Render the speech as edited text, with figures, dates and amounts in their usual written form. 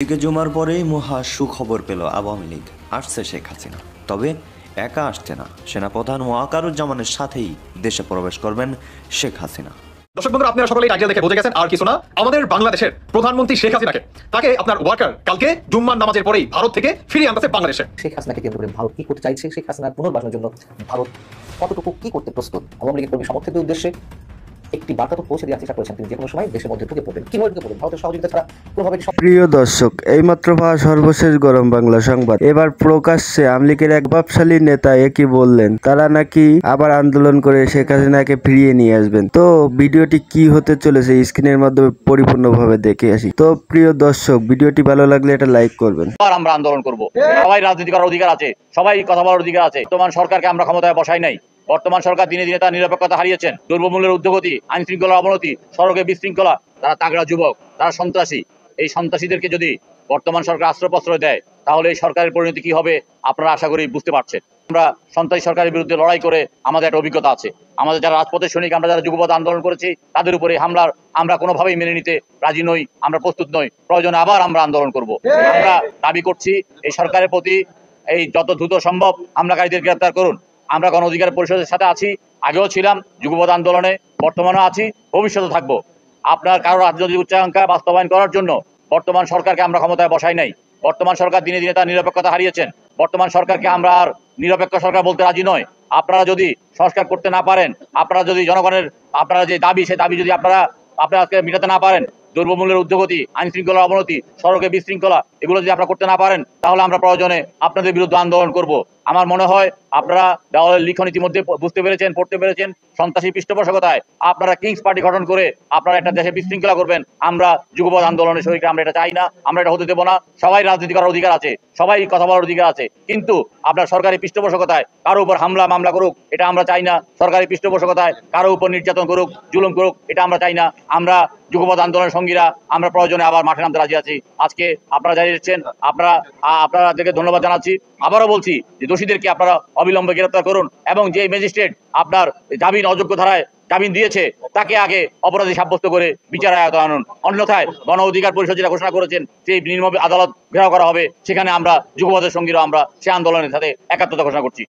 এদিকে জুমার পরেই মহা সুখবর পেল আওয়ামী লীগ, আসছে শেখ হাসিনা। তবে একা আসছে না, সেনাপ্রধান ওয়াকারুজ্জামানের সাথেই দেশে প্রবেশ করবেন শেখ হাসিনা। দর্শক বন্ধুরা, আপনারা সকলেই টাইটেল দেখে বুঝে গেছেন আর কিছু না। আমাদের বাংলাদেশের প্রধানমন্ত্রী শেখ হাসিনাকে তাকে আপনার ওয়াকার কালকে জুম্মার নামাজের পরেই ভারত থেকে ফিরিয়ে আনতেছে বাংলাদেশে। শেখ হাসিনাকে কেন্দ্র করে ভারত কি করতে চাইছে, শেখ হাসিনার পুনর্বাসনের জন্য ভারত কতটুকু কি করতে প্রস্তুত, আওয়ামী লীগের কর্মী সমর্থকদের উদ্দেশ্যে একটি বার্তা তো পৌঁছে দেওয়ার চেষ্টা করেছেন তিনি। যে কোনো সময় দেশের মধ্যে ঢুকে পড়বেন, কিভাবে ঢুকে পড়বেন, ভারতের সহযোগিতা ছাড়া কোনোভাবে। প্রিয় দর্শক, এইমাত্র পাওয়া সর্বশেষ গরম বাংলা সংবাদ। এবার প্রকাশ্যে আওয়ামী লীগের এক প্রভাবশালী নেতা একই বললেন, তারা নাকি আবার আন্দোলন করে শেখ হাসিনাকে ফিরিয়ে নিয়ে আসবেন। তো ভিডিওটি কি হতে চলেছে স্ক্রিনের মাধ্যমে পরিপূর্ণভাবে দেখে আসি। তো প্রিয় দর্শক, ভিডিওটি ভালো লাগলে এটা লাইক করবেন। আমরা আন্দোলন করব, সবাই রাজনীতি করার অধিকার আছে, সবাই কথা বলার অধিকার আছে। বর্তমান সরকারকে আমরা ক্ষমতায় বসাই নাই। বর্তমান সরকার দিনে দিনে তার নিরপেক্ষতা হারিয়েছেন। দ্রব্যমূল্যের ঊর্ধ্বগতি, আইন শৃঙ্খলার অবনতি, সড়কে বিশৃঙ্খলা, তারা তাগড়া যুবক, তারা সন্ত্রাসী। এই সন্ত্রাসীদেরকে যদি বর্তমান সরকার আশ্রয়প্রশ্রয় দেয়, তাহলে এই সরকারের পরিণতি কি হবে আপনারা আশা করি বুঝতে পারছেন। আমরা সন্ত্রাসী সরকারের বিরুদ্ধে লড়াই করে আমাদের একটা অভিজ্ঞতা আছে। আমাদের যারা রাজপথের সৈনিক, আমরা যারা যুগপৎ আন্দোলন করেছি, তাদের উপরে হামলার আমরা কোনোভাবেই মেনে নিতে রাজি নই, আমরা প্রস্তুত নই। প্রয়োজনে আবার আমরা আন্দোলন করব। আমরা দাবি করছি এই সরকারের প্রতি এই যত দ্রুত সম্ভব হামলাকারীদের গ্রেপ্তার করুন। আমরা গণ অধিকার পরিষদের সাথে আছি, আগেও ছিলাম, যুগপৎ আন্দোলনে বর্তমানেও আছি, ভবিষ্যতে থাকবো। আপনার কারো রাজনৈতিক উচ্চাকাঙ্ক্ষা বাস্তবায়ন করার জন্য বর্তমান সরকারকে আমরা ক্ষমতায় বসাই নাই। বর্তমান সরকার দিনে দিনে তার নিরপেক্ষতা হারিয়েছেন। বর্তমান সরকারকে আমরা আর নিরপেক্ষ সরকার বলতে রাজি নয়। আপনারা যদি সংস্কার করতে না পারেন, আপনারা যদি জনগণের আপনারা যে দাবি, সে দাবি যদি আপনারা আজকে মেটাতে না পারেন, দ্রব্যমূল্যের ঊর্ধ্বগতি, আইন শৃঙ্খলার অবনতি, সড়কে বিশৃঙ্খলা, এগুলো যদি আপনারা করতে না পারেন, তাহলে আমরা প্রয়োজনে আপনাদের বিরুদ্ধে আন্দোলন করব। আমার মনে হয় আপনারা দেওয়ালের লিখন ইতিমধ্যে বুঝতে পেরেছেন, পড়তে পেরেছেন। সন্ত্রাসী পৃষ্ঠপোষকতায় আপনারা কিংস পার্টি গঠন করে আপনারা একটা দেশে বিশৃঙ্খলা করবেন। আমরা যুগপৎ আন্দোলনের শরীরে আমরা এটা চাই না, আমরা এটা হতে দেবো না। সবাই রাজনীতি করার অধিকার আছে, সবাই কথা বলার অধিকার আছে, কিন্তু আপনার সরকারি পৃষ্ঠপোষকতায় কারো উপর হামলা মামলা করুক, এটা আমরা চাই না। সরকারি পৃষ্ঠপোষকতায় কারো উপর নির্যাতন করুক, জুলুম করুক, এটা আমরা চাই না। আমরা যুগপৎ আন্দোলনের সঙ্গীরা আমরা প্রয়োজনে আবার মাঠে নামতে রাজি আছি। আজকে আপনারা জানিয়ে দিচ্ছেন, আপনাদেরকে ধন্যবাদ জানাচ্ছি। আবারও বলছি যে দোষীদেরকে আপনারা অবিলম্বে গ্রেপ্তার করুন এবং যে ম্যাজিস্ট্রেট আপনার জামিন অযোগ্য ধারায় জামিন দিয়েছে, তাকে আগে অপরাধী সাব্যস্ত করে বিচার আয়ত্তে আনুন। অন্যথায় গণ অধিকার পরিষদ যেটা ঘোষণা করেছেন, সেই নির্মম আদালত ঘেরাও করা হবে। সেখানে আমরা যুগপথের সঙ্গীরা আমরা সে আন্দোলনের সাথে একাত্মতা ঘোষণা করছি।